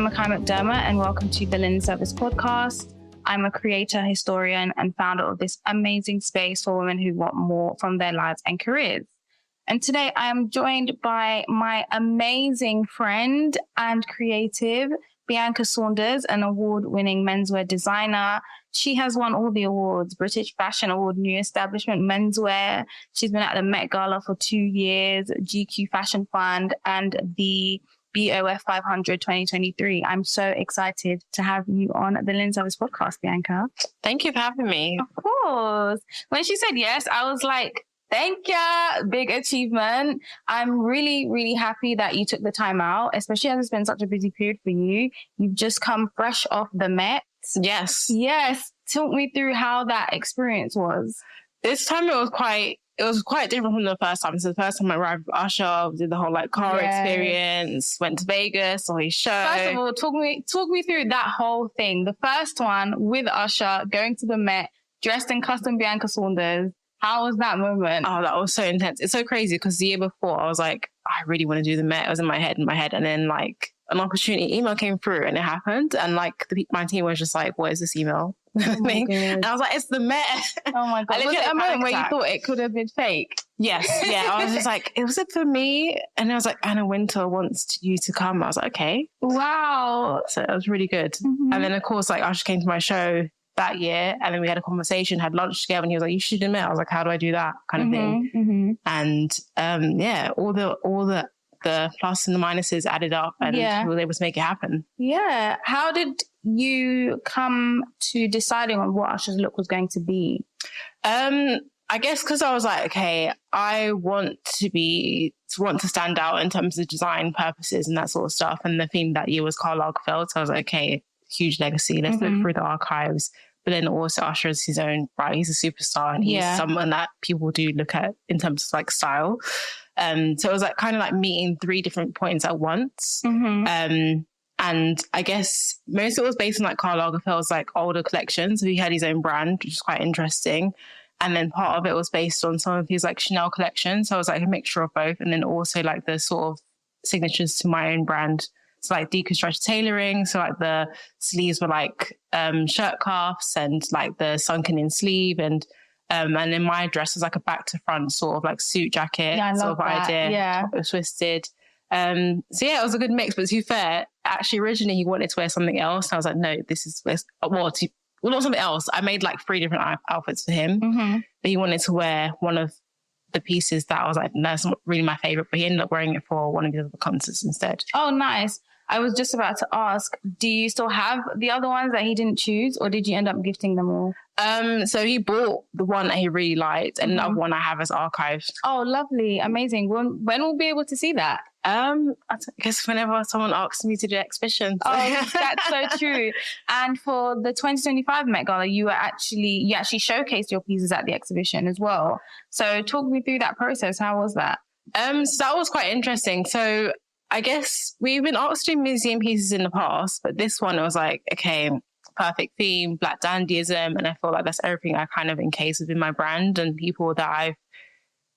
I'm Makai McDermott, and welcome to the Linen Service podcast. I'm a creator, historian, and founder of this amazing space for women who want more from their lives and careers. And today I am joined by my amazing friend and creative, Bianca Saunders, an award-winning menswear designer. She has won all the awards: British Fashion Award, New Establishment Menswear. She's been at the Met Gala for 2 years, GQ Fashion Fund, and the BOF 500 2023. I'm so excited to have you on the Linen Service podcast, Bianca. Thank you for having me. Of course. When she said yes, I was like, thank you. Big achievement. I'm really, really happy that you took the time out, especially as it's been such a busy period for you. You've just come fresh off the Met. Yes. Talk me through how that experience was. This time it was quite different from the first time. So the first time I arrived with Usher, did the whole car experience, went to Vegas, saw his show. First of all, talk me through that whole thing. The first one with Usher, going to the Met, dressed in custom Bianca Saunders. How was that moment? Oh, that was so intense. It's so crazy because the year before I was like, I really want to do the Met. It was in my head. And then an opportunity email came through and it happened. And my team was just like, what is this email? And I was like, it's the Met. Oh my God. Was it a moment where you thought it could have been fake? Yes. Yeah. I was just like, was it for me? And I was like, Anna Wintour wants you to come. I was like, okay. Wow. So it was really good. Mm-hmm. And then of course, Usher came to my show that year, and then we had a conversation, had lunch together, and he was like, you should admit. I was like, how do I do that kind of thing? Mm-hmm. And all the plus and the minuses added up, and we were able to make it happen. Yeah. How did you come to deciding on what Usher's look was going to be? I guess because I was like, okay, I want to stand out in terms of design purposes and that sort of stuff. And the theme that year was Karl Lagerfeld. So I was like, okay, huge legacy. Let's look through the archives. But then also Usher is his own, right? He's a superstar, and he's someone that people do look at in terms of style. So it was kind of meeting three different points at once. Mm-hmm. And I guess most of it was based on Karl Lagerfeld's older collections. So he had his own brand, which is quite interesting. And then part of it was based on some of his Chanel collections. So it was a mixture of both. And then also the sort of signatures to my own brand. So deconstructed tailoring. So the sleeves were shirt cuffs and the sunken in sleeve. And then my dress was a back to front sort of suit jacket sort of idea. Yeah. It was twisted. So yeah, it was a good mix. But to be fair, actually originally he wanted to wear something else. And I was like, no, this is, not something else. I made 3 different outfits for him. Mm-hmm. But he wanted to wear one of the pieces that I was like, no, that's not really my favorite. But he ended up wearing it for one of his other concerts instead. Oh, nice. I was just about to ask, do you still have the other ones that he didn't choose, or did you end up gifting them all? So he bought the one that he really liked, and another one I have as archived. Oh, lovely. Amazing. When we'll be able to see that? I guess whenever someone asks me to do exhibitions. Oh, that's so true. And for the 2025 Met Gala, you actually showcased your pieces at the exhibition as well. So talk me through that process. How was that? So that was quite interesting. So I guess we've been asked to do museum pieces in the past, but this one I was like, okay, perfect theme, Black dandyism. And I feel like that's everything I kind of encase within my brand, and people that I've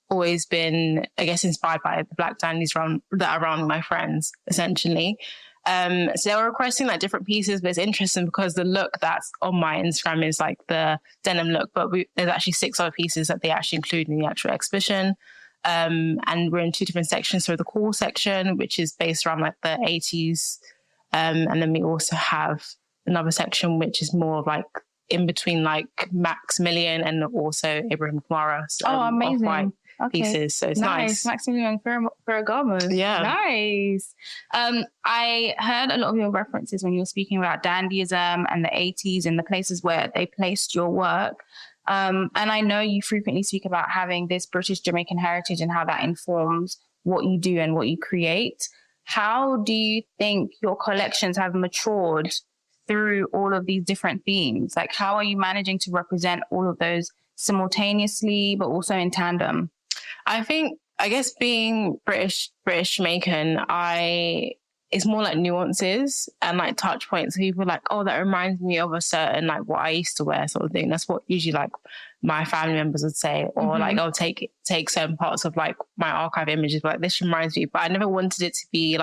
always been, I guess, inspired by the Black dandies that are around my friends, essentially. So they were requesting different pieces, but it's interesting because the look that's on my Instagram is the denim look, but there's actually 6 other pieces that they actually include in the actual exhibition. And we're in 2 different sections. So the core section, which is based around the 80s. And then we also have another section, which is more of in between Maximilian and also Ibrahim Kamara. So, amazing. Pieces. So it's nice. Maximilian Ferragamo. Yeah. Nice. I heard a lot of your references when you were speaking about dandyism and the 80s and the places where they placed your work. And I know you frequently speak about having this British-Jamaican heritage and how that informs what you do and what you create. How do you think your collections have matured through all of these different themes? How are you managing to represent all of those simultaneously, but also in tandem? I guess being British-Jamaican, it's more nuances and touch points. People are oh, that reminds me of a certain what I used to wear sort of thing. That's what usually my family members would say, or I'll take certain parts of my archive images, but this reminds me. But I never wanted it to be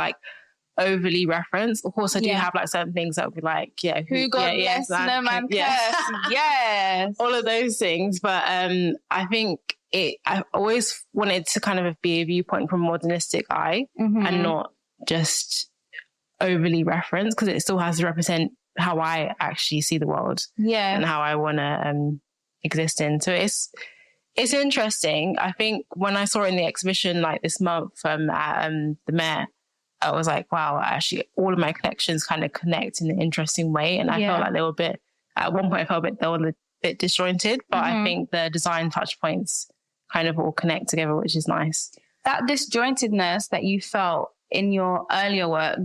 overly referenced. Of course, I do have like certain things that would be like, who God bless, no man curse. Yes. All of those things. But I think I always wanted to kind of be a viewpoint from a modernistic eye and not just overly referenced, because it still has to represent how I actually see the world and how I want to exist in. So it's interesting. I think when I saw it in the exhibition like this month at the Met, I was like, wow, actually all of my collections kind of connect in an interesting way. And I felt like they were at one point I felt they were a bit disjointed, but I think the design touch points kind of all connect together, which is nice. That disjointedness that you felt in your earlier work,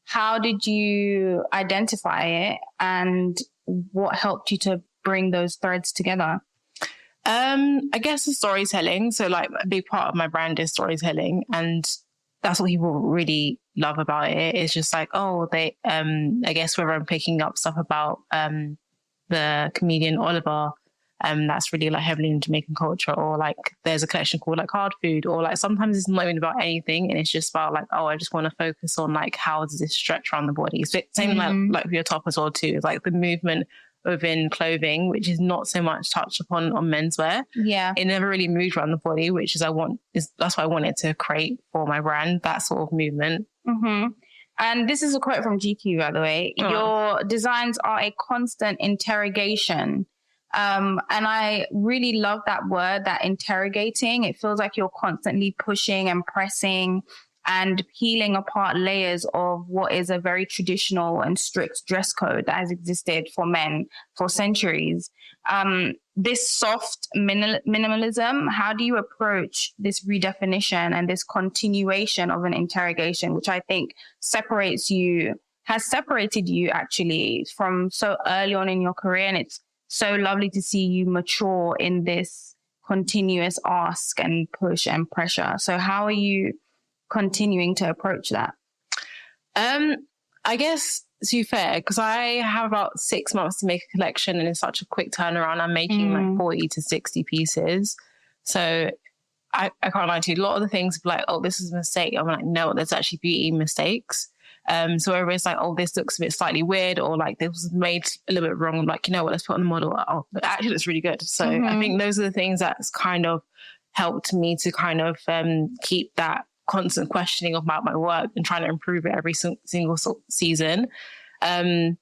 how did you identify it and what helped you to bring those threads together? I guess the storytelling. So like a big part of my brand is storytelling, and that's what people really love about it. It's just like, I guess whether I'm picking up stuff about the comedian Oliver, that's really like heavily in Jamaican culture, or like there's a collection called like Hard Food, or like sometimes it's not even about anything and it's just about like, I just want to focus on like how does this stretch around the body. So same like with your top as well too. It's like the movement within clothing, which is not so much touched upon on menswear. Yeah. It never really moved around the body, which is that's what I wanted to create for my brand, that sort of movement. And this is a quote from GQ, by the way. Your designs are a constant interrogation. And I really love that word, that interrogating. It feels like you're constantly pushing and pressing and peeling apart layers of what is a very traditional and strict dress code that has existed for men for centuries. This soft minimalism, how do you approach this redefinition and this continuation of an interrogation, which I think has separated you actually from so early on in your career? And it's so lovely to see you mature in this continuous ask and push and pressure. So how are you continuing to approach that? I guess, to be fair, because I have about 6 months to make a collection and it's such a quick turnaround. I'm making like 40 to 60 pieces. So I can't lie to you. A lot of the things like, this is a mistake. I'm like, no, there's actually beauty in mistakes. So whether it's like, this looks a bit slightly weird, or like this was made a little bit wrong, I'm like, you know what, let's put on the model. But actually it's really good. So I think those are the things that's kind of helped me to kind of keep that constant questioning about my work and trying to improve it every single season. I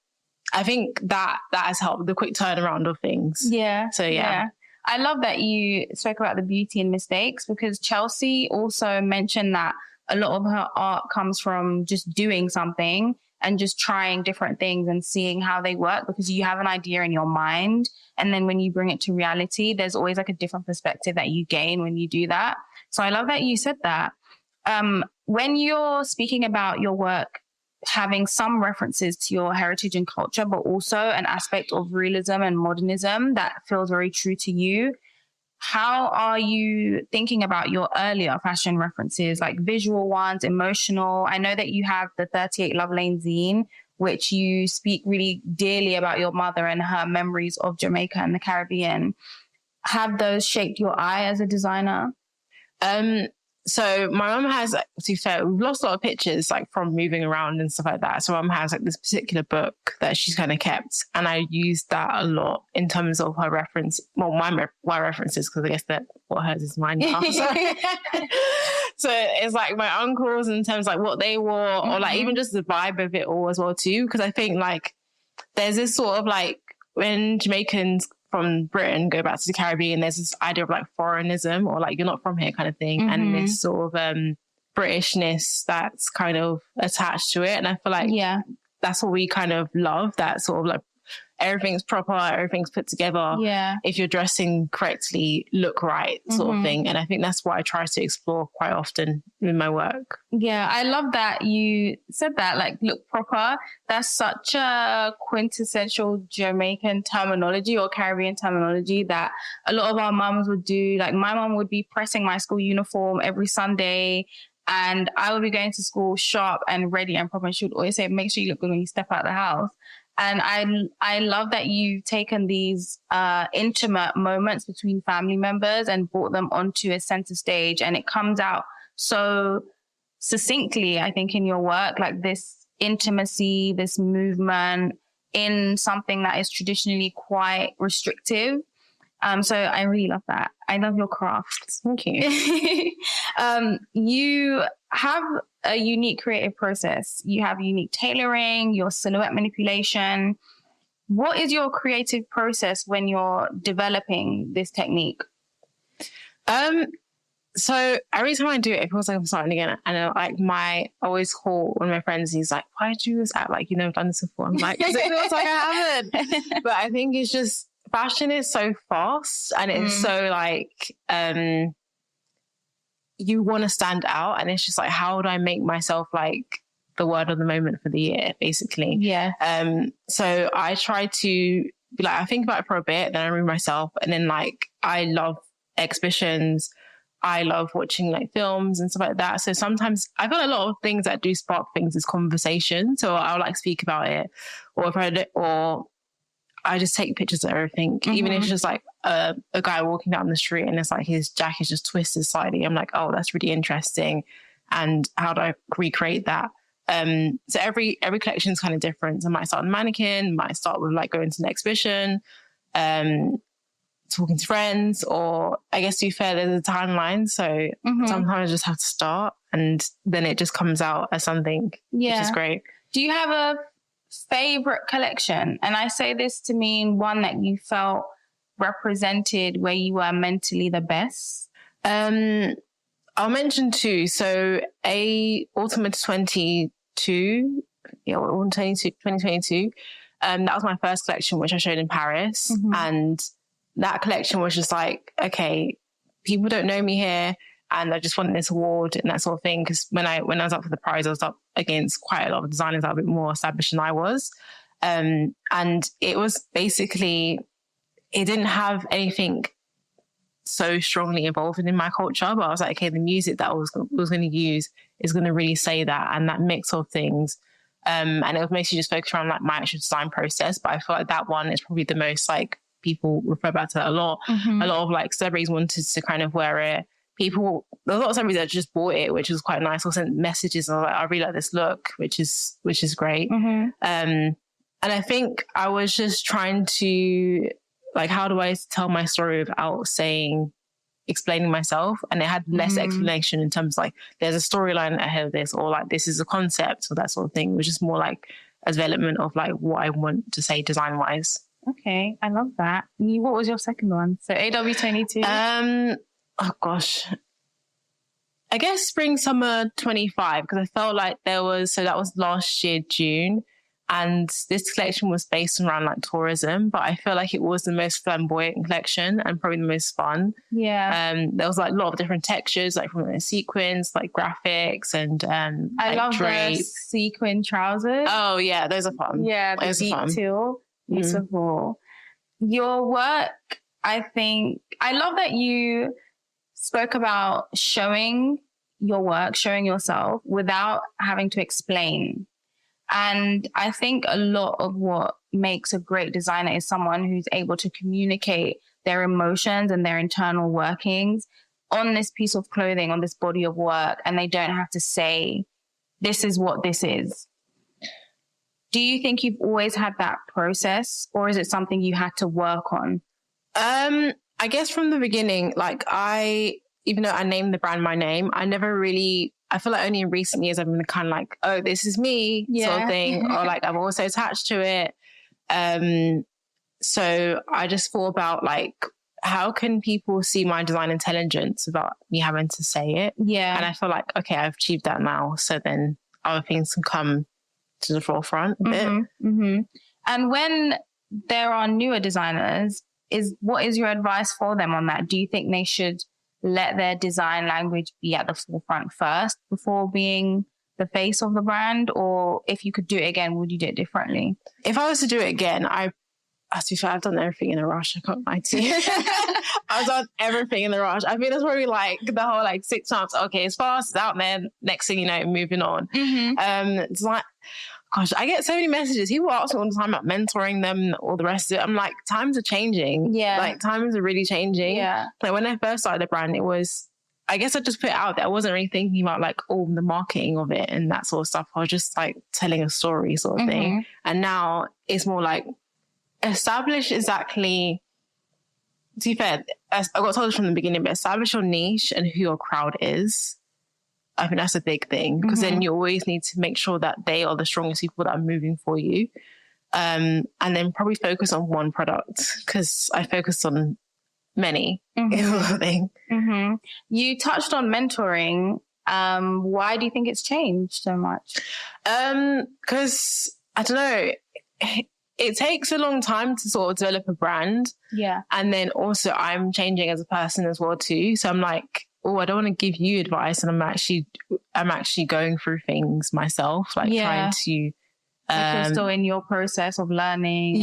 think that has helped, the quick turnaround of things. Yeah. So yeah. I love that you spoke about the beauty in mistakes, because Chelsea also mentioned that a lot of her art comes from just doing something and just trying different things and seeing how they work, because you have an idea in your mind. And then when you bring it to reality, there's always like a different perspective that you gain when you do that. So I love that you said that. When you're speaking about your work having some references to your heritage and culture, but also an aspect of realism and modernism that feels very true to you, how are you thinking about your earlier fashion references, like visual ones, emotional? I know that you have the 38 Love Lane zine, which you speak really dearly about your mother and her memories of Jamaica and the Caribbean. Have those shaped your eye as a designer? So my mum has, to be fair, we've lost a lot of pictures like from moving around and stuff like that. So mum has like this particular book that she's kind of kept, and I use that a lot in terms of her reference. Well, my references, because I guess that what hers is mine now. So it's like my uncles in terms of like what they wore, or like even just the vibe of it all as well too. Because I think like there's this sort of like when Jamaicans from Britain go back to the Caribbean, there's this idea of like foreignism, or like you're not from here kind of thing, and this sort of Britishness that's kind of attached to it. And I feel like that's what we kind of love, that sort of like everything's proper, everything's put together. Yeah. If you're dressing correctly, look right sort of thing. And I think that's what I try to explore quite often in my work. Yeah, I love that you said that, like, look proper. That's such a quintessential Jamaican terminology or Caribbean terminology that a lot of our mums would do. Like, my mum would be pressing my school uniform every Sunday, and I would be going to school sharp and ready and proper. And she would always say, make sure you look good when you step out of the house. And I love that you've taken these intimate moments between family members and brought them onto a center stage, and it comes out so succinctly, I think, in your work, like this intimacy, this movement in something that is traditionally quite restrictive. So I really love that. I love your craft. Thank you. You have a unique creative process. You have unique tailoring, your silhouette manipulation. What is your creative process when you're developing this technique? So every time I do it, it feels like I'm starting again. And I always call one of my friends, he's like, why do you act like you've never done this before? I'm like, because it feels like I haven't. But I think it's just, fashion is so fast and it's so like, you want to stand out. And it's just like, how do I make myself like the word of the moment for the year, basically? Yeah. So I try to be like, I think about it for a bit, then I remove myself. And then like, I love exhibitions. I love watching like films and stuff like that. So sometimes I feel a lot of things that do spark things is conversation. So I'll like speak about it, or if I just take pictures of everything, even if it's just like a guy walking down the street and it's like his jacket just twisted slightly. I'm like, oh, that's really interesting. And how do I recreate that? So every collection is kind of different. So I might start with a mannequin, might start with like going to an exhibition, talking to friends, or I guess to be fair, there's a timeline. So sometimes I just have to start and then it just comes out as something, which is great. Do you have a favorite collection? And I say this to mean one that you felt represented where you were mentally the best. I'll mention two. So autumn 2022, autumn 2022. That was my first collection, which I showed in Paris. And that collection was just like, okay, people don't know me here, and I just wanted this award and that sort of thing. Because when I was up for the prize, I was up against quite a lot of designers that were a bit more established than I was. And it was basically, it didn't have anything so strongly involved in my culture, but I was like, okay, the music that I was going to use is going to really say that, and that mix of things. And it was mostly just focused around like my actual design process. But I feel like that one is probably the most like, people refer back to that a lot. A lot of like celebrities wanted to kind of wear it. There's a lot of celebrities that just bought it, which was quite nice, or sent messages and like, I really like this look, which is great. And I think I was just trying to like, how do I tell my story without explaining myself? And it had less explanation in terms of like, there's a storyline ahead of this, or like, this is a concept, or that sort of thing. It was just more like a development of like what I want to say design wise. Okay, I love that. What was your second one? So AW22? Oh gosh. I guess spring, summer 25, because I felt like that was last year, June. And this collection was based around like tourism, but I feel like it was the most flamboyant collection and probably the most fun. Yeah. There was like a lot of different textures, like from the sequins, like graphics, and I like love drape. the sequin trousers. Oh yeah, those are fun. Yeah, the deep teal. Beautiful. Your work, I think, I love that you spoke about showing your work, showing yourself without having to explain. And I think a lot of what makes a great designer is someone who's able to communicate their emotions and their internal workings on this piece of clothing, on this body of work, and they don't have to say, this is what this is. Do you think you've always had that process, or is it something you had to work on? I guess from the beginning, like even though I named the brand my name, I feel like only in recent years I've been kind of like, oh, this is me sort of thing. Or like I'm also attached to it. So I just thought about like, how can people see my design intelligence without me having to say it? Yeah. And I feel like, okay, I've achieved that now. So then other things can come to the forefront a bit. And when there are newer designers, what is your advice for them on that? Do you think they should let their design language be at the forefront first before being the face of the brand? Or if you could do it again, would you do it differently? If I was to do it again, to be fair, I've done everything in a rush. I can't lie to you. I've done everything in the rush. I mean, it's probably like the whole like 6 months. Okay, it's fast, it's out there. Next thing you know, moving on. It's like, gosh, I get so many messages. People ask me all the time about mentoring them, all the rest of it. I'm like, times are changing. Yeah. Like times are really changing. Yeah. Like when I first started the brand, it was, I guess I just put it out there. I wasn't really thinking about like, the marketing of it and that sort of stuff. I was just like telling a story sort of thing. And now it's more like establish exactly, to be fair, I got told this from the beginning, but establish your niche and who your crowd is. I think that's a big thing, because then you always need to make sure that they are the strongest people that are moving for you. And then probably focus on one product, because I focused on many. You touched on mentoring. Why do you think it's changed so much? Because I don't know, it takes a long time to sort of develop a brand. Yeah. And then also I'm changing as a person as well too. So I'm like, I don't want to give you advice, and I'm actually going through things myself, like trying to. Like you're still in your process of learning.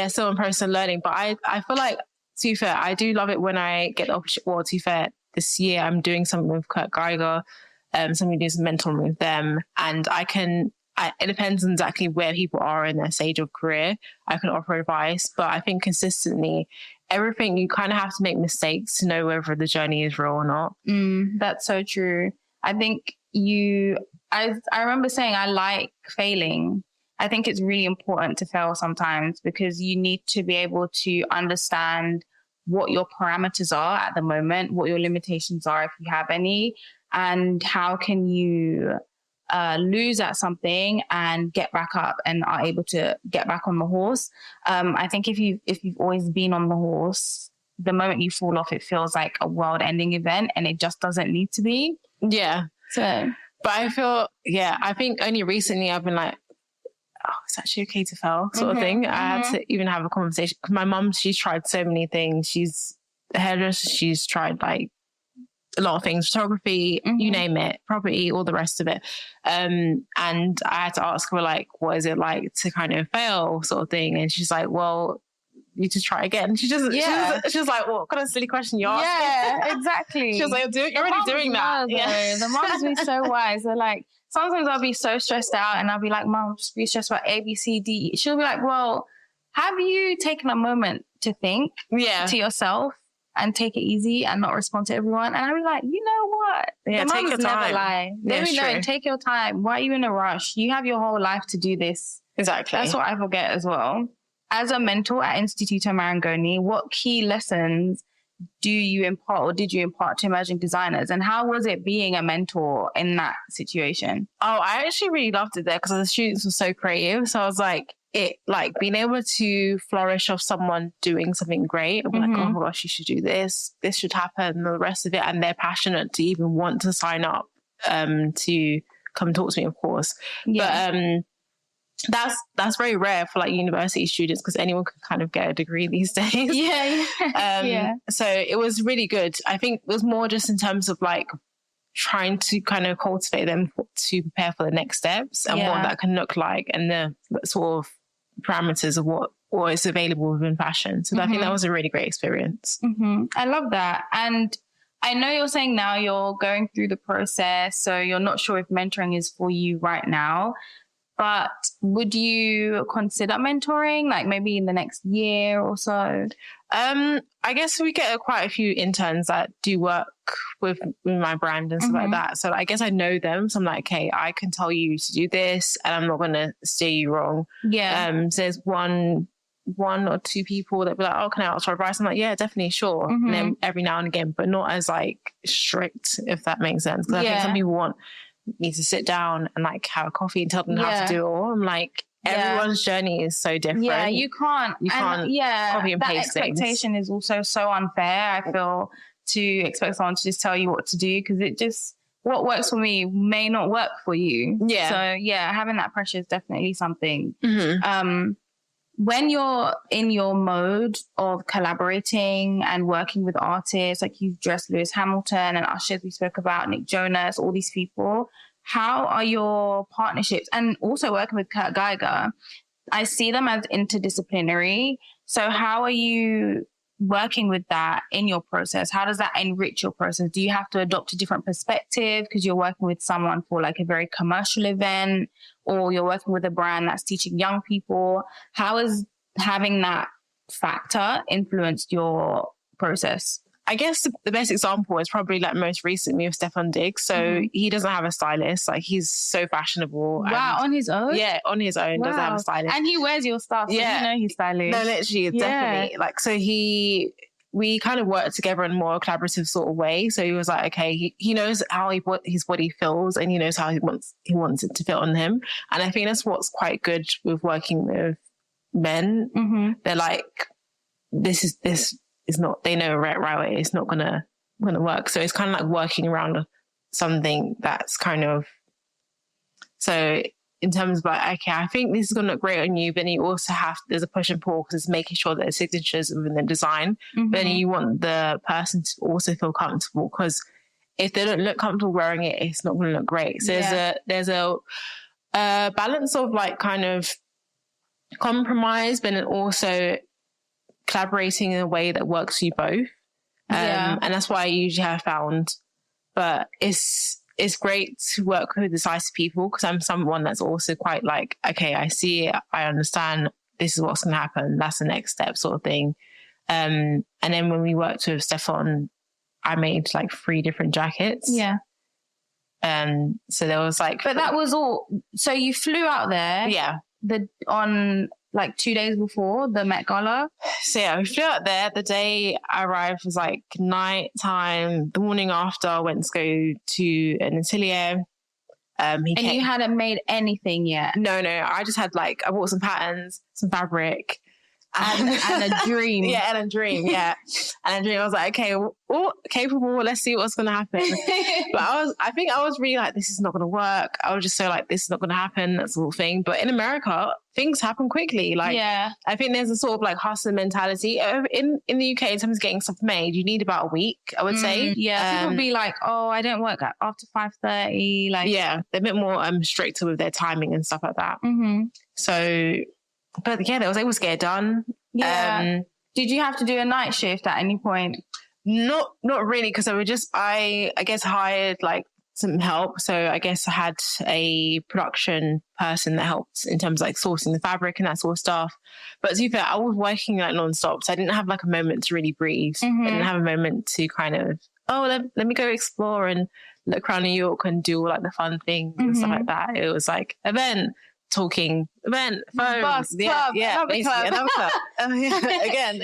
Still in process of learning. But I feel like, to be fair, I do love it when I get the opportunity. Well, to be fair, this year I'm doing something with Kurt Geiger, something doing some mentoring with them, and it depends on exactly where people are in their stage of career. I can offer advice, but I think consistently, everything, you kind of have to make mistakes to know whether the journey is real or not. That's so true. I think I remember saying I like failing. I think it's really important to fail sometimes, because you need to be able to understand what your parameters are at the moment, what your limitations are, if you have any, and how can you lose at something and get back up and are able to get back on the horse. I think if you've always been on the horse, the moment you fall off, it feels like a world-ending event, and it just doesn't need to be. Yeah. So, but I think only recently I've been like, it's actually okay to fail, sort of thing. I had to even have a conversation. My mum, she's tried so many things. She's a hairdresser. She's tried like a lot of things, photography, you name it, property, all the rest of it. And I had to ask her, like, what is it like to kind of fail, sort of thing? And she's like, well, you just try again. She just, she's like, what kind of silly question you ask? Yeah, exactly. She was like, you're already doing that. Yeah. The moms be so wise. They're like, sometimes I'll be so stressed out and I'll be like, Mom, just be stressed about A, B, C, D. She'll be like, well, have you taken a moment to think to yourself and take it easy and not respond to everyone? And I'll be like, you know what? Yeah, the take your time. Never lie. They take your time. Why are you in a rush? You have your whole life to do this. Exactly. That's what I forget as well. As a mentor at Instituto Marangoni, what key lessons do you impart or did you impart to emerging designers? And how was it being a mentor in that situation? Oh, I actually really loved it there because the students were so creative. So I was like, being able to flourish off someone doing something great. I'm like, oh my gosh, you should do this. This should happen. And the rest of it. And they're passionate to even want to sign up to come and talk to me, of course. Yeah. But that's very rare for like university students because anyone can kind of get a degree these days. Yeah. So it was really good. I think it was more just in terms of like trying to kind of cultivate them to prepare for the next steps and what that can look like and the sort of parameters of what is available within fashion. So I think that was a really great experience. I love that. And I know you're saying now you're going through the process, so you're not sure if mentoring is for you right now. But would you consider mentoring, like maybe in the next year or so? I guess we get quite a few interns that do work with my brand and stuff like that. So I guess I know them. So I'm like, okay, I can tell you to do this and I'm not going to steer you wrong. Yeah. So there's one or two people that be like, oh, can I ask for advice? I'm like, yeah, definitely, sure. And then every now and again, but not as like strict, if that makes sense. Because I think some people want me to sit down and like have a coffee and tell them how to do it all. I'm like, everyone's journey is so different. Yeah, you can't copy and that paste expectation things. Is also so unfair, I feel, to expect someone to just tell you what to do, because it just, what works for me may not work for you. Yeah. So yeah, having that pressure is definitely something. When you're in your mode of collaborating and working with artists, like you've dressed Lewis Hamilton and Usher, we spoke about, Nick Jonas, all these people, how are your partnerships? And also working with Kurt Geiger, I see them as interdisciplinary. So how are you working with that in your process? How does that enrich your process? Do you have to adopt a different perspective because you're working with someone for like a very commercial event, or you're working with a brand that's teaching young people? How has having that factor influenced your process? I guess the best example is probably like most recently with Stefan Diggs. So he doesn't have a stylist. Like he's so fashionable. Wow, on his own? Yeah, on his own. Wow. Doesn't have a stylist. And he wears your stuff, so you know he's stylish. No, literally, definitely. Like, so we kind of worked together in a more collaborative sort of way. So he was like, okay, he knows how his body feels, and he knows how he wants it to fit on him. And I think that's what's quite good with working with men. They're like, this is not, they know right away it's not gonna work. So it's kind of like working around something that's kind of, so in terms of like, okay, I think this is going to look great on you, but then you also there's a push and pull because it's making sure that there's signatures within the design. But then you want the person to also feel comfortable, because if they don't look comfortable wearing it, it's not going to look great. So there's a balance of like kind of compromise, but then also collaborating in a way that works for you both. And that's what I usually have found. But it's great to work with decisive people, because I'm someone that's also quite like, okay, I see it, I understand, this is what's going to happen, that's the next step sort of thing. And then when we worked with Stefan, I made like 3 different jackets. Yeah. So there was like... But that was all... So you flew out there... Yeah. On like 2 days before the Met Gala. So yeah, we flew out there. The day I arrived was like night time. The morning after, I went to go to an atelier. You hadn't made anything yet? No. I just had like, I bought some patterns, some fabric. And a dream. And a dream. I was like, okay, capable, let's see what's going to happen. But I think I was really like, this is not going to work. I was just so like, this is not going to happen, that sort of thing. But in America, things happen quickly. Like, I think there's a sort of like hustle mentality. In the UK, in terms of getting stuff made, you need about a week, I would say. Yeah, people be like, oh, I don't work after 5:30. Like, yeah, they're a bit more stricter with their timing and stuff like that. So... But yeah, I was able to get it done. Yeah. Did you have to do a night shift at any point? Not really, because I guess hired like some help. So I guess I had a production person that helped in terms of like sourcing the fabric and that sort of stuff. But to be fair, I was working like non-stop, so I didn't have like a moment to really breathe. I didn't have a moment to kind of, let me go explore and look around New York and do all like the fun things and stuff like that. It was like event, talking, event, phone, bus, club, another club. Again,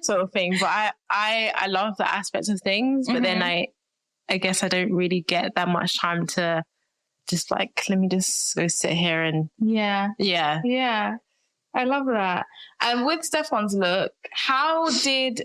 sort of thing. But I love the aspects of things, but then I guess I don't really get that much time to just like, let me just go sit here and yeah. I love that. And with Stefan's look, how did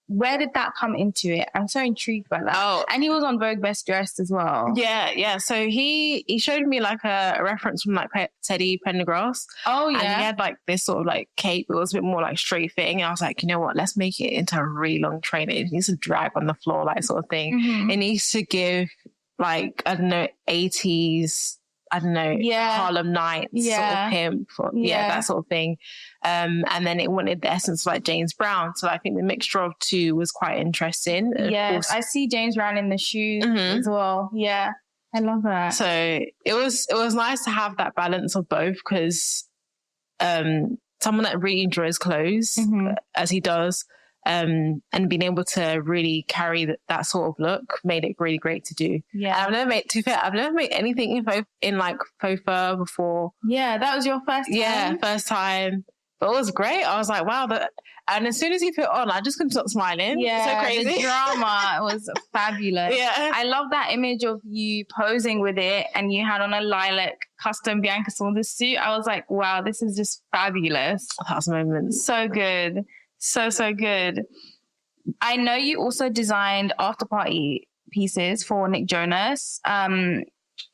where did that come into it? I'm so intrigued by that. Oh. And he was on Vogue Best Dressed as well. Yeah. So he showed me like a reference from like Teddy Pendergrass. Oh, yeah. And he had like this sort of like cape. It was a bit more like straight fitting. And I was like, you know what? Let's make it into a really long trainer. It needs to drag on the floor, like sort of thing. It needs to give like, I don't know, 80s, Harlem Nights sort of pimp, that sort of thing. And then it wanted the essence of like James Brown. So I think the mixture of two was quite interesting. Yeah, I see James Brown in the shoes as well. Yeah, I love that. So it was nice to have that balance of both, because someone that really enjoys clothes, as he does, and being able to really carry that sort of look made it really great to do. Yeah, and I've never made anything in like faux fur before. Yeah, that was your first time. Yeah, first time. But it was great. I was like, wow. And as soon as he put it on, I just couldn't stop smiling. Yeah, so crazy. The drama was fabulous. Yeah, I love that image of you posing with it, and you had on a lilac custom Bianca Saunders suit. I was like, wow, this is just fabulous. That was a moment. So good. So good. I know you also designed after party pieces for Nick Jonas.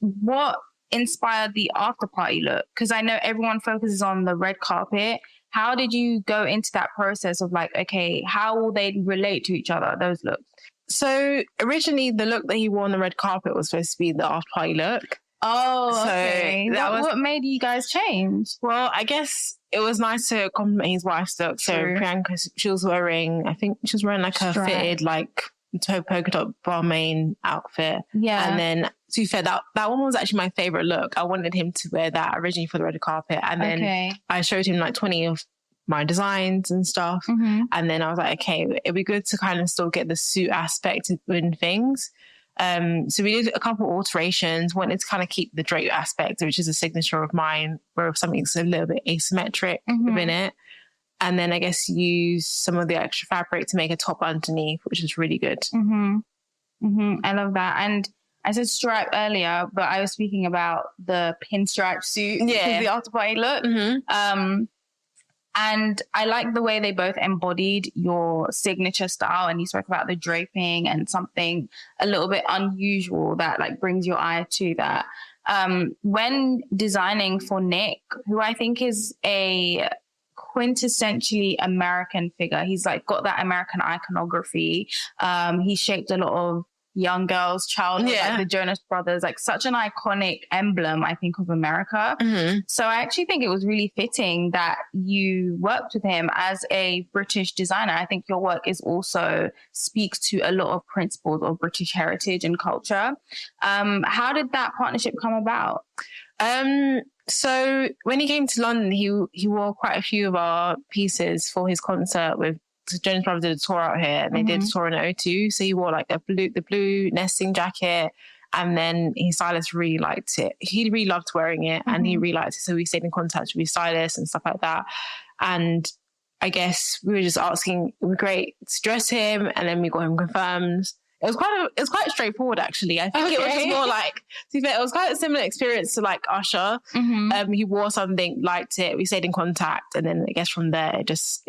What inspired the after party look? Because I know everyone focuses on the red carpet. How did you go into that process of like, okay, how will they relate to each other, those looks? So originally the look that he wore on the red carpet was supposed to be the after party look. Oh, okay. What made you guys change? Well, I guess it was nice to compliment his wife's look. So Priyanka, she was wearing like a fitted like polka dot Balmain outfit. Yeah. And then to be fair, that one was actually my favorite look. I wanted him to wear that originally for the red carpet. And then I showed him like 20 of my designs and stuff. Mm-hmm. And then I was like, okay, it'd be good to kind of still get the suit aspect in things. So we did a couple alterations, wanted to kind of keep the drape aspect, which is a signature of mine, where something's a little bit asymmetric within it. And then I guess use some of the extra fabric to make a top underneath, which is really good. I love that. And I said stripe earlier, but I was speaking about the pinstripe suit, the after party look. And I like the way they both embodied your signature style. And you spoke about the draping and something a little bit unusual that like brings your eye to that. When designing for Nick, who I think is a quintessentially American figure, he's like got that American iconography. He shaped a lot of young girls' childhood, like the Jonas Brothers, like such an iconic emblem, I think, of America. So I actually think it was really fitting that you worked with him as a British designer. I think your work is also speaks to a lot of principles of British heritage and culture. How did that partnership come about? So when he came to London, he wore quite a few of our pieces for his concert with Jonas Brothers. Did a tour out here, and they did a tour in O2. So he wore like the blue nesting jacket, and then his stylist really liked it. He really loved wearing it, and he really liked it. So we stayed in contact with his stylist and stuff like that. And I guess we were just asking, it would be great to dress him, and then we got him confirmed. It was quite straightforward, actually. I think it was just more like, to be fair, it was quite a similar experience to like Usher. He wore something, liked it, we stayed in contact, and then I guess from there it just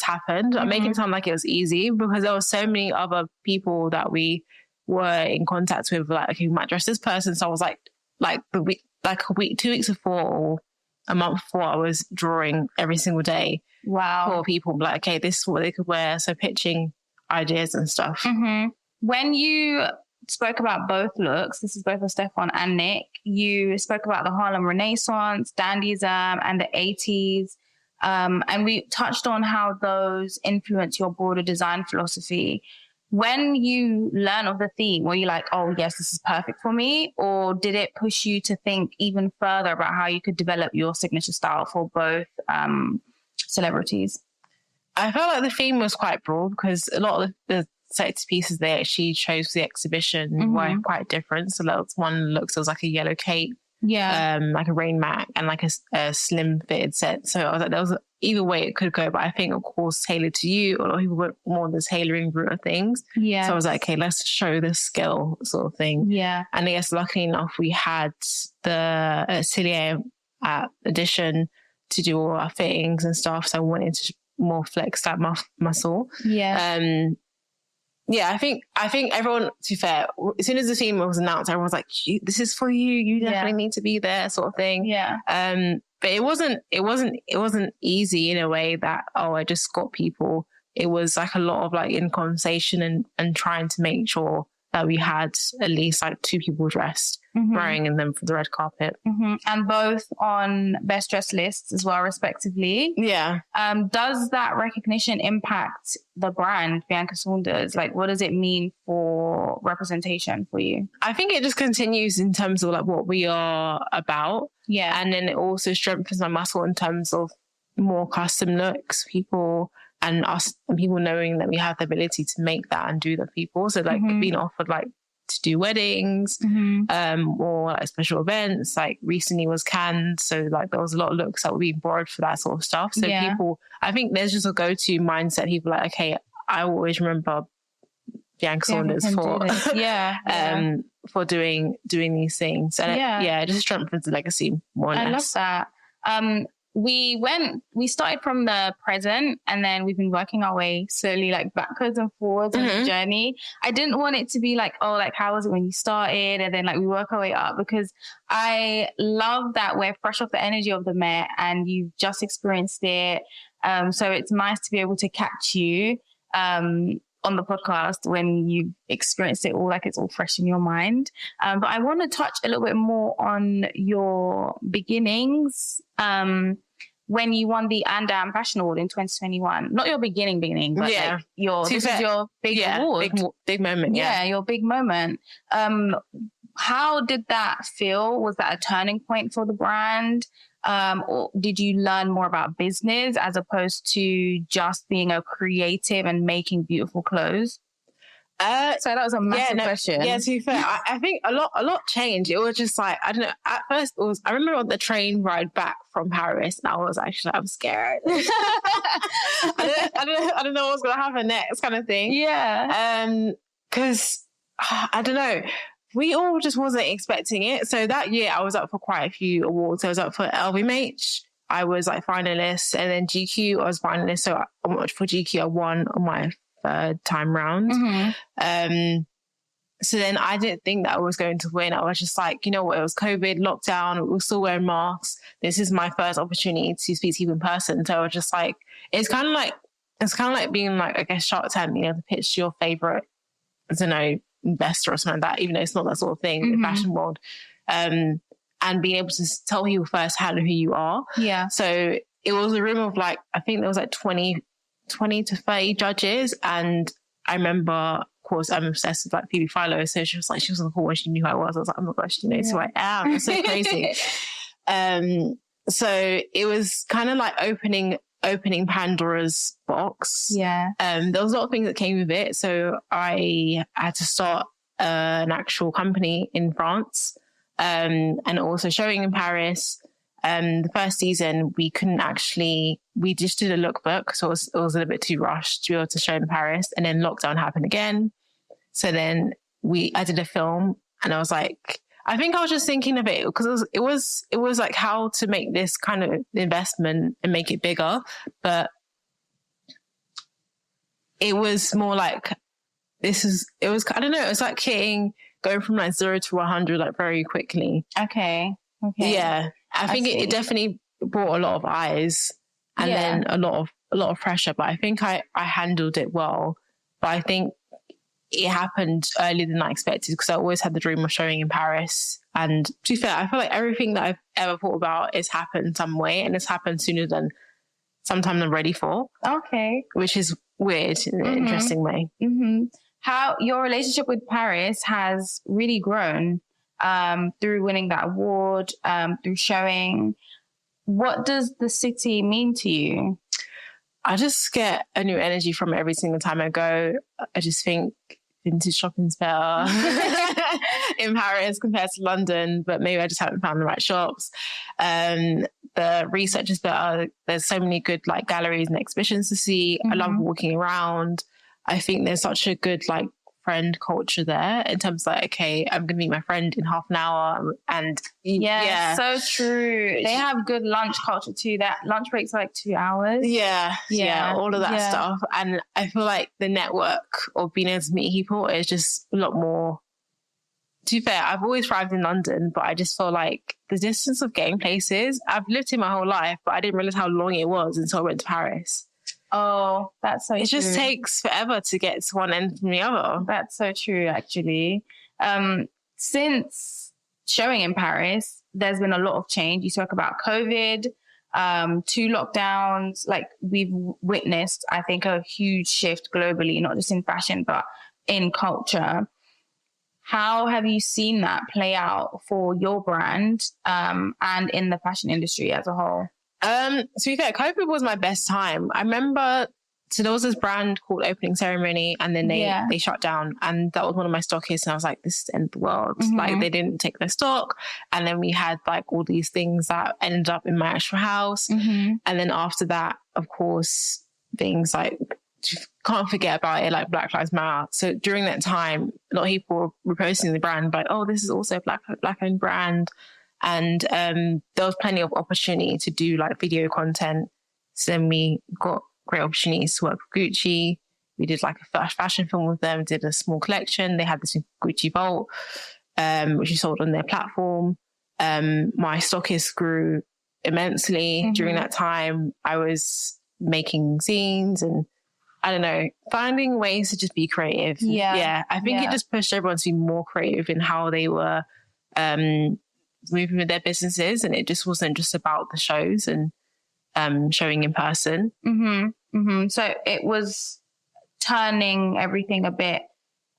happened. I'm making it sound like it was easy, because there were so many other people that we were in contact with, like, okay, we might dress this person. So I was like a week, 2 weeks before, or a month before, I was drawing every single day. Wow. For people, like, okay, this is what they could wear. So pitching ideas and stuff. When you spoke about both looks, this is both for Stefan and Nick, you spoke about the Harlem Renaissance, dandyism, and the 80s. And we touched on how those influence your broader design philosophy. When you learn of the theme, were you like, oh, yes, this is perfect for me? Or did it push you to think even further about how you could develop your signature style for both celebrities? I felt like the theme was quite broad, because a lot of the set pieces they actually chose for the exhibition were quite different. So one looks, it was like a yellow cape, like a rain mat, and like a slim fitted set. So I was like, there was either way it could go, but I think, of course, tailored to you, a lot of people went more the tailoring route of things. So I was like, okay, let's show the skill sort of thing. And I guess luckily enough, we had the atelier at Edition to do all our fittings and stuff. So I wanted to more flex that muscle. I think everyone, to be fair, as soon as the theme was announced, everyone was like, this is for you. You definitely need to be there, sort of thing. But it wasn't easy in a way that, oh, I just got people. It was like a lot of like in conversation and trying to make sure that we had at least like 2 people dressed, wearing in them for the red carpet. And both on best dressed lists as well, respectively. Does that recognition impact the brand, Bianca Saunders? Like, what does it mean for representation for you? I think it just continues in terms of like what we are about. And then it also strengthens my muscle in terms of more custom looks, people and us, and people knowing that we have the ability to make that and do that for people. So like being offered like to do weddings or like special events, like recently was Cannes, so like there was a lot of looks that were being borrowed for that sort of stuff. So people, I think there's just a go-to mindset. People like, okay, I always remember Bianca Saunders for doing these things, and it just strengthens the legacy more or less. I love that. We started from the present, and then we've been working our way slowly, like backwards and forwards on the journey. I didn't want it to be like, oh, like how was it when you started? And then like we work our way up, because I love that we're fresh off the energy of the Met and you've just experienced it. So it's nice to be able to catch you on the podcast when you experienced it all, like it's all fresh in your mind. But I want to touch a little bit more on your beginnings. When you won the Andam Fashion Award in 2021, not your beginning, but like this is your big award. Big moment. Yeah, your big moment. How did that feel? Was that a turning point for the brand? Or did you learn more about business as opposed to just being a creative and making beautiful clothes? So that was a massive question. Yeah, to be fair, I think a lot changed. It was just like, I don't know, at first I remember on the train ride back from Paris and I was actually, I'm scared. I don't know what's going to happen next kind of thing. Yeah. Because I don't know, we all just wasn't expecting it. So that year I was up for quite a few awards. I was up for LVMH. I was like finalist, and then GQ, I was finalist. So for GQ, I won on my third time round. So then I didn't think that I was going to win. I was just like, you know what, it was COVID, lockdown, we were still wearing masks. This is my first opportunity to speak to you in person. So I was just like, it's kind of like being like, I guess, Shark Tank, you know, to pitch your favorite, I don't know, investor or something like that, even though it's not that sort of thing in the fashion world. And being able to tell people firsthand who you are. Yeah. So it was a room of like, I think there was like 20 to 30 judges. And I remember, of course, I'm obsessed with like Phoebe Philo. So she was on the call when she knew who I was. I was like, oh my gosh, you know, so I am. It's so crazy. So it was kind of like opening Pandora's box. Yeah. There was a lot of things that came with it. So I had to start an actual company in France, and also showing in Paris. The first season, we just did a lookbook. So it was a little bit too rushed to be able to show in Paris. And then lockdown happened again. So then I did a film, and I was like, I think I was just thinking of it because it was like how to make this kind of investment and make it bigger. But it was more like, I don't know, it was like going from like 0 to 100 like very quickly. Okay. Yeah. I think it definitely brought a lot of eyes and then a lot of pressure, but I think I handled it well. But I think it happened earlier than I expected because I always had the dream of showing in Paris. And to be fair, I feel like everything that I've ever thought about has happened some way, and it's happened sooner than sometimes I'm ready for. Okay. Which is weird in an interesting way. Mm-hmm. How your relationship with Paris has really grown through winning that award, through showing. What does the city mean to you? I just get a new energy from it every single time I go. I just think vintage shopping's better in Paris compared to London, but maybe I just haven't found the right shops. The research is better. There's so many good like galleries and exhibitions to see. I love walking around. I think there's such a good like friend culture there in terms of like, okay, I'm going to meet my friend in half an hour. And so true. They have good lunch culture too. That lunch breaks are like 2 hours. Yeah, all of that stuff. And I feel like the network of being able to meet people is just a lot more. To be fair, I've always thrived in London, but I just feel like the distance of getting places, I've lived here my whole life, but I didn't realize how long it was until I went to Paris. Oh, that's so true. It just takes forever to get to one end from the other. That's so true, actually. Since showing in Paris, there's been a lot of change. You talk about COVID, 2 lockdowns. Like we've witnessed, I think, a huge shift globally, not just in fashion, but in culture. How have you seen that play out for your brand and in the fashion industry as a whole? To be fair, COVID was my best time. I remember, so there was this brand called Opening Ceremony, and then they shut down, and that was one of my stockists, and I was like, this is the end of the world. Like they didn't take their stock, and then we had like all these things that ended up in my actual house, and then after that, of course, things like, can't forget about it, like Black Lives Matter. So during that time, a lot of people were reposting the brand like, oh, this is also a black-owned brand. And there was plenty of opportunity to do like video content. So then we got great opportunities to work with Gucci. We did like a fashion film with them, did a small collection. They had this Gucci Vault, which we sold on their platform. My stockist grew immensely during that time. I was making zines and I don't know, finding ways to just be creative. Yeah. I think it just pushed everyone to be more creative in how they were moving with their businesses, and it just wasn't just about the shows and showing in person. So it was turning everything a bit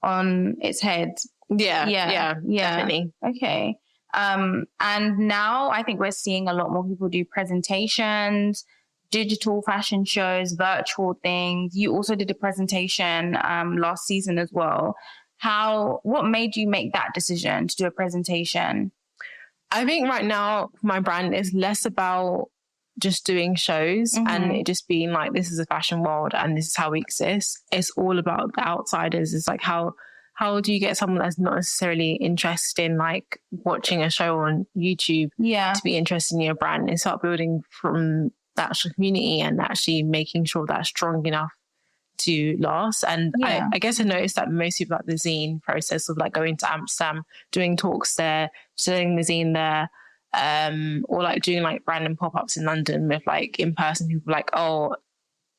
on its head. Yeah, definitely. Okay. And now I think we're seeing a lot more people do presentations, digital fashion shows, virtual things. You also did a presentation last season as well. What made you make that decision to do a presentation? I think right now my brand is less about just doing shows and it just being like, this is a fashion world and this is how we exist. It's all about the outsiders. It's like, how do you get someone that's not necessarily interested in like watching a show on YouTube to be interested in your brand, and start building from that actual community and actually making sure that's strong enough to last. And I guess I noticed that most people like the zine process of like going to Amsterdam, doing talks there, selling the zine there, or like doing like random pop-ups in London with like in-person people, like, oh,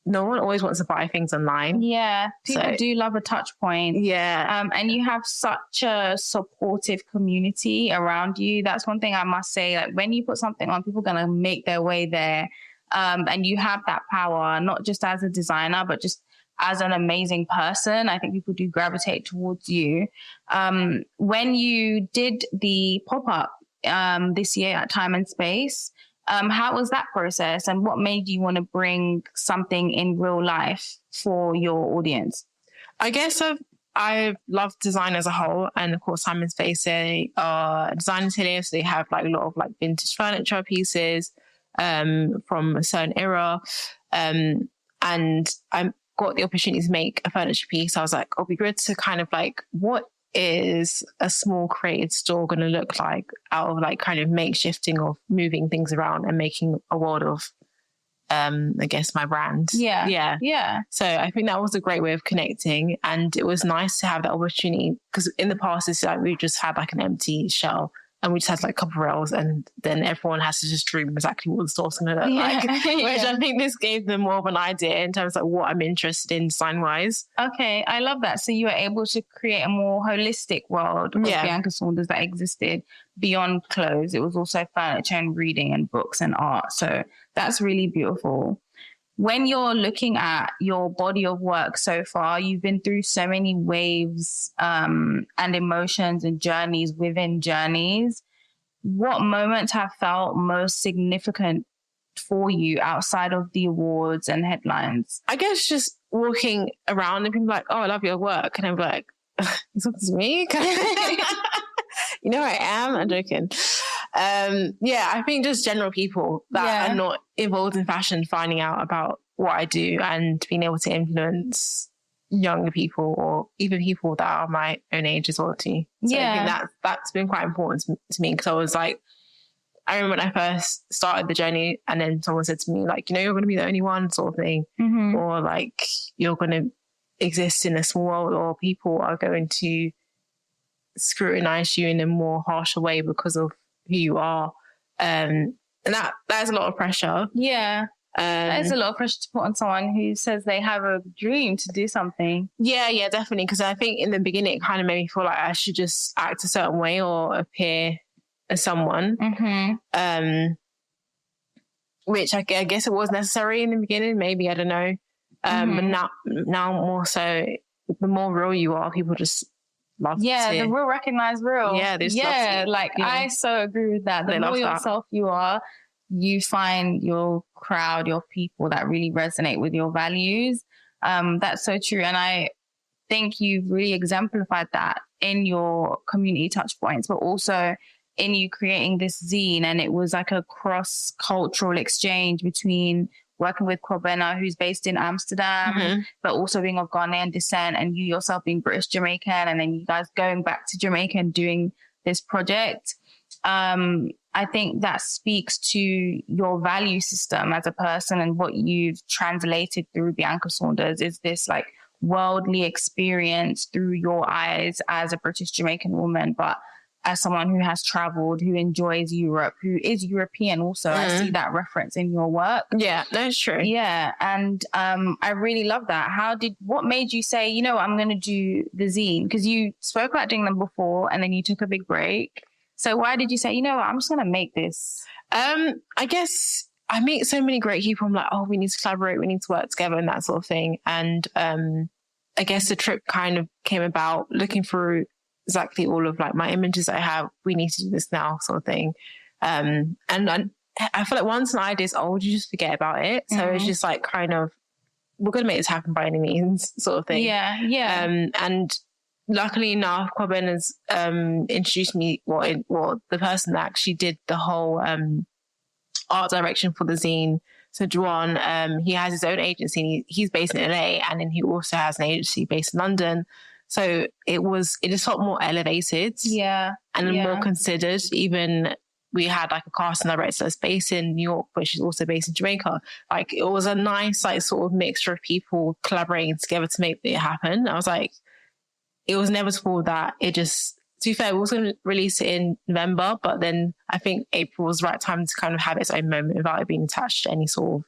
no one always wants to buy things online. Yeah, people do love a touch point. Yeah. And you have such a supportive community around you. That's one thing I must say. Like when you put something on, people are going to make their way there. And you have that power, not just as a designer, but just as an amazing person. I think people do gravitate towards you. When you did the pop-up this year at Time and Space, how was that process, and what made you want to bring something in real life for your audience? I guess I love design as a whole, and of course Time and Space, they are design ateliers, so they have like a lot of like vintage furniture pieces from a certain era, and I got the opportunity to make a furniture piece. I was like, it'll be good to kind of like, what is a small created store going to look like out of like kind of makeshifting of moving things around and making a world of I guess my brand. Yeah. So I think that was a great way of connecting, and it was nice to have that opportunity, because in the past it's like we just had like an empty shell and we just had like a couple of rails, and then everyone has to just dream exactly what the store's going to look like. Which I think this gave them more of an idea in terms of like what I'm interested in design wise. Okay, I love that. So you were able to create a more holistic world of Bianca Saunders that existed beyond clothes. It was also furniture and reading and books and art. So that's really beautiful. When you're looking at your body of work so far, you've been through so many waves and emotions and journeys within journeys. What moments have felt most significant for you outside of the awards and headlines? I guess just walking around and people like, oh, I love your work. And I'm like, it's up to me. You know, I am. I'm joking. I think just general people that are not involved in fashion finding out about what I do and being able to influence younger people or even people that are my own age as well too. So I think that's been quite important to me, because I was like, I remember when I first started the journey and then someone said to me like, you know, you're going to be the only one sort of thing, or like you're going to exist in a small world, or people are going to scrutinize you in a more harsher way because of who you are, and that's a lot of pressure. There's a lot of pressure to put on someone who says they have a dream to do something. Definitely, because I think in the beginning it kind of made me feel like I should just act a certain way or appear as someone, which I guess it was necessary in the beginning, maybe, I don't know, but now more so, the more real you are, people just love the real recognize real. I so agree with that. The more yourself you are, you find your crowd, your people that really resonate with your values. That's so true. And I think you've really exemplified that in your community touch points, but also in you creating this zine. And it was like a cross-cultural exchange between working with Kwabena, who's based in Amsterdam, but also being of Ghanaian descent, and you yourself being British-Jamaican, and then you guys going back to Jamaica and doing this project. I think that speaks to your value system as a person, and what you've translated through Bianca Saunders is this like worldly experience through your eyes as a British-Jamaican woman, but as someone who has traveled, who enjoys Europe, who is European also. I see that reference in your work. Yeah, that's true. Yeah. And I really love that. What made you say, you know, I'm going to do the zine? Because you spoke about doing them before and then you took a big break. So why did you say, you know what, I'm just going to make this? I guess I meet so many great people. I'm like, oh, we need to collaborate. We need to work together and that sort of thing. And I guess the trip kind of came about looking through exactly all of like my images I have. We need to do this now, sort of thing. And I feel like once an idea is old, you just forget about it. So it's just like kind of, we're going to make this happen by any means, sort of thing. Yeah. And luckily enough, Quaben has introduced me, the person that actually did the whole art direction for the zine. So Juan, he has his own agency. He's based in LA, and then he also has an agency based in London. So it just felt more elevated, and more considered. Even we had like a casting director that's based in New York, but she's also based in Jamaica. Like it was a nice like sort of mixture of people collaborating together to make it happen. I was like, it was inevitable that it just. To be fair, we was going to release it in November, but then I think April was the right time to kind of have its own moment without it being attached to any sort of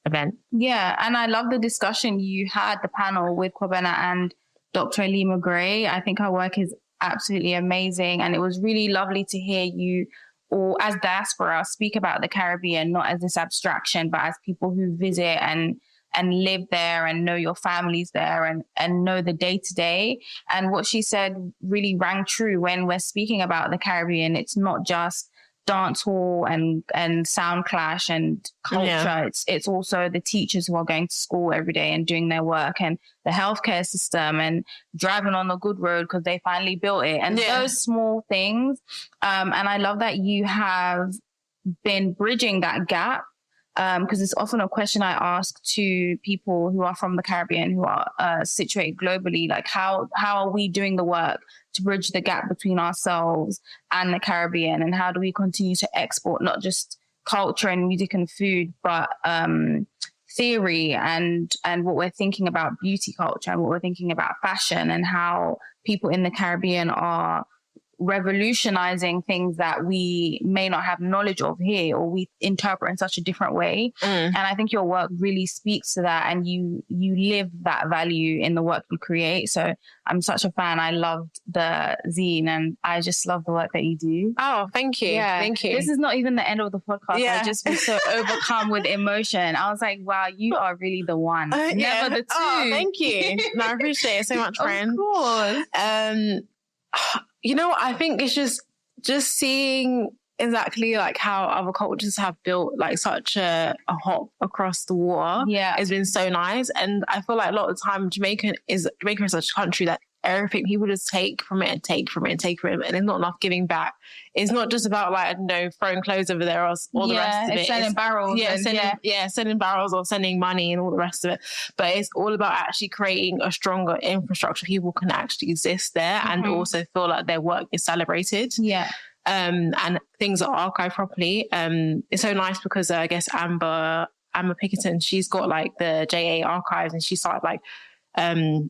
event. Yeah, and I love the discussion you had, the panel with Kwabena and Dr. Alima Gray. I think her work is absolutely amazing, and it was really lovely to hear you all, as diaspora, speak about the Caribbean, not as this abstraction, but as people who visit and live there and know your families there and know the day-to-day. And what she said really rang true when we're speaking about the Caribbean. It's not just dance hall and sound clash and culture. Yeah. It's also the teachers who are going to school every day and doing their work, and the healthcare system, and driving on the good road because they finally built it. And those small things. And I love that you have been bridging that gap. Because it's often a question I ask to people who are from the Caribbean, who are situated globally, like how are we doing the work to bridge the gap between ourselves and the Caribbean, and how do we continue to export not just culture and music and food, but theory and what we're thinking about beauty culture and what we're thinking about fashion, and how people in the Caribbean are revolutionizing things that we may not have knowledge of here, or we interpret in such a different way. And I think your work really speaks to that, and you live that value in the work you create. So I'm such a fan. I loved the zine, and I just love the work that you do. Oh, thank you. Yeah. Thank you. This is not even the end of the podcast. Yeah. I just was so overcome with emotion. I was like, wow, you are really the one. Never the two. Oh, thank you. No, I appreciate it so much, friend. Of course. You know, I think it's just seeing exactly like how other cultures have built like such a hop across the water. Yeah, has been so nice. And I feel like a lot of the time Jamaica is such a country that everything people just take from it and take from it and take from it, and there's not enough giving back. It's not just about like, I don't know, throwing clothes over there or all the rest of it. Selling barrels. Sending barrels or sending money and all the rest of it. But it's all about actually creating a stronger infrastructure. People can actually exist there and also feel like their work is celebrated. Yeah. And things are archived properly. It's so nice because I guess Amber Pickerton, she's got like the JA archives, and she started like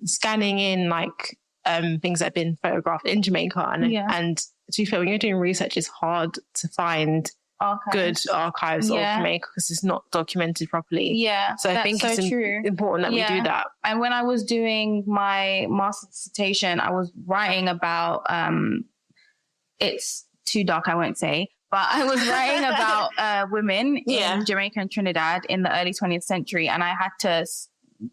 scanning in like things that have been photographed in Jamaica. And to be fair, when you're doing research, it's hard to find good archives of Jamaica because it's not documented properly. Yeah, so I think it's important that we do that. And when I was doing my master's dissertation, I was writing about it's too dark, I won't say, but I was writing about women in Jamaica and Trinidad in the early 20th century, and I had to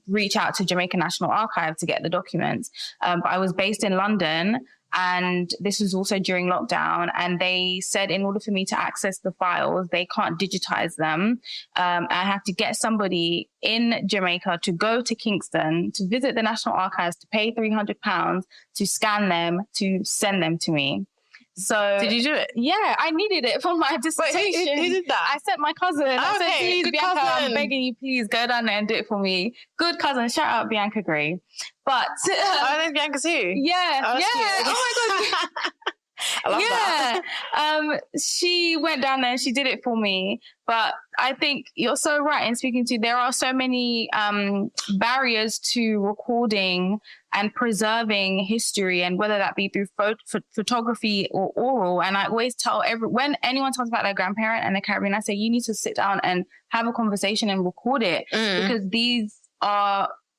reach out to Jamaica National Archive to get the documents. But I was based in London, and this was also during lockdown, and they said in order for me to access the files, they can't digitize them. I have to get somebody in Jamaica to go to Kingston to visit the National Archives, to pay £300 to scan them, to send them to me. So did you do it? Yeah, I needed it for my dissertation. Wait, who did that? I sent my cousin. I said, please, Bianca, I'm begging you, please go down there and do it for me. Good cousin. Shout out Bianca Gray. But that's Bianca too. Yeah. Oh, yeah. Oh my God. I love that. She went down there and she did it for me. But I think you're so right in speaking to, there are so many barriers to recording and preserving history, and whether that be through photography or oral. And I always tell when anyone talks about their grandparent and the Caribbean, I say, you need to sit down and have a conversation and record it, because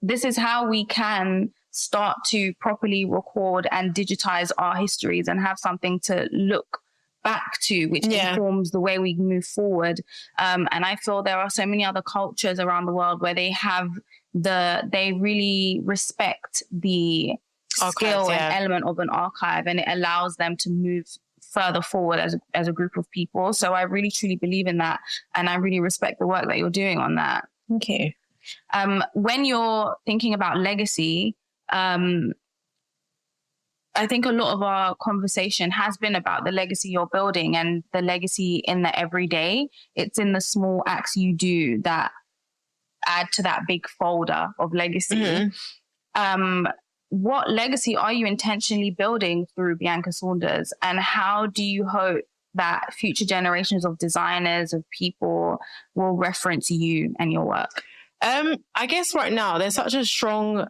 this is how we can start to properly record and digitize our histories and have something to look back to, which informs the way we move forward. And I feel there are so many other cultures around the world where they really respect the skill and element of an archive, and it allows them to move further forward as a group of people. So I really truly believe in that, and I really respect the work that you're doing on that. Thank you. When you're thinking about legacy, I think a lot of our conversation has been about the legacy you're building and the legacy in the everyday. It's in the small acts you do that add to that big folder of legacy. What legacy are you intentionally building through Bianca Saunders, and how do you hope that future generations of designers, of people, will reference you and your work? I guess right now there's such a strong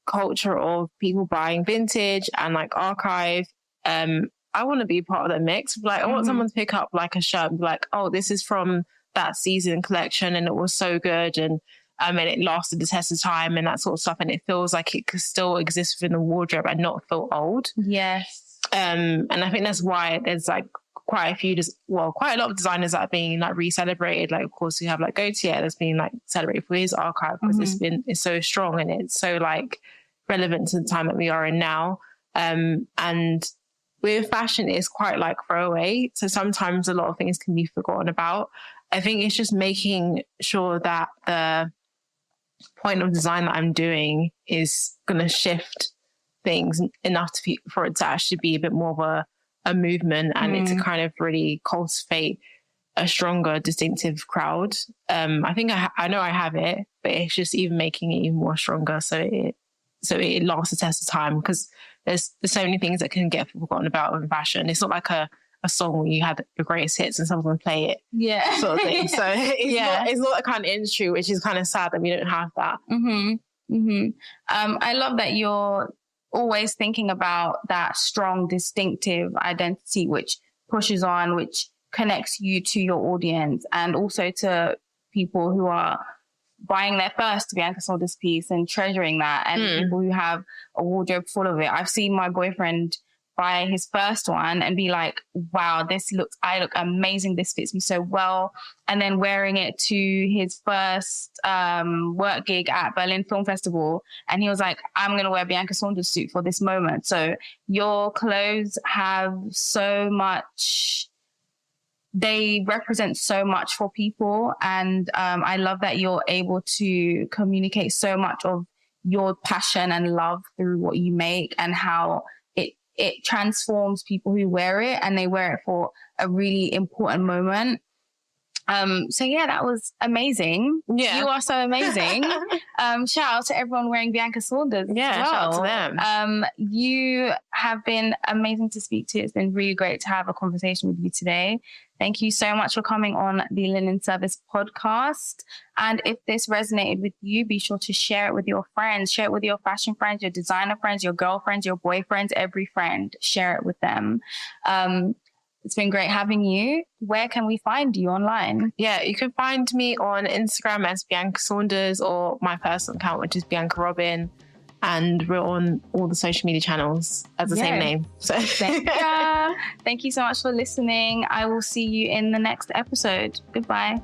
culture of people buying vintage and like archive. I want to be part of the mix. Like, I want someone to pick up like a shirt and be like, oh, this is from that season collection and it was so good, and it lasted the test of time and that sort of stuff, and it feels like it could still exist within the wardrobe and not feel old. Yes. And I think that's why there's like quite a lot of designers that are being like re-celebrated. Like, of course, you have like Gautier that's been like celebrated for his archive because it's so strong and it's so like relevant to the time that we are in now. And with fashion, it's quite like throwaway. So sometimes a lot of things can be forgotten about. I think it's just making sure that the point of design that I'm doing is going to shift things enough for it to actually be a bit more of a movement, and it to kind of really cultivate a stronger, distinctive crowd. I think I know I have it, but it's just even making it even more stronger so it lasts the test of time, because there's so many things that can get forgotten about in fashion. It's not like a song where you had your greatest hits and someone's going to play it, sort of thing. So it's not a kind of industry, which is kind of sad that we don't have that. I love that you're always thinking about that strong, distinctive identity, which pushes on, which connects you to your audience and also to people who are buying their first Bianca Saunders piece and treasuring that, and people who have a wardrobe full of it. I've seen my boyfriend buy his first one and be like, wow, I look amazing. This fits me so well. And then wearing it to his first work gig at Berlin Film Festival. And he was like, I'm going to wear Bianca Saunders suit for this moment. So your clothes have so much, they represent so much for people. And I love that you're able to communicate so much of your passion and love through what you make, and how it transforms people who wear it, and they wear it for a really important moment. So yeah, that was amazing. Yeah. You are so amazing. Shout out to everyone wearing Bianca Saunders. Yeah, shout out to them. You have been amazing to speak to. It's been really great to have a conversation with you today. Thank you so much for coming on the Linen Service podcast. And if this resonated with you, be sure to share it with your friends. Share it with your fashion friends, your designer friends, your girlfriends, your boyfriends, every friend. Share it with them. It's been great having you. Where can we find you online? Yeah, you can find me on Instagram as Bianca Saunders, or my personal account, which is Bianca Robin. And we're on all the social media channels as the same name. So thank you so much for listening. I will see you in the next episode. Goodbye.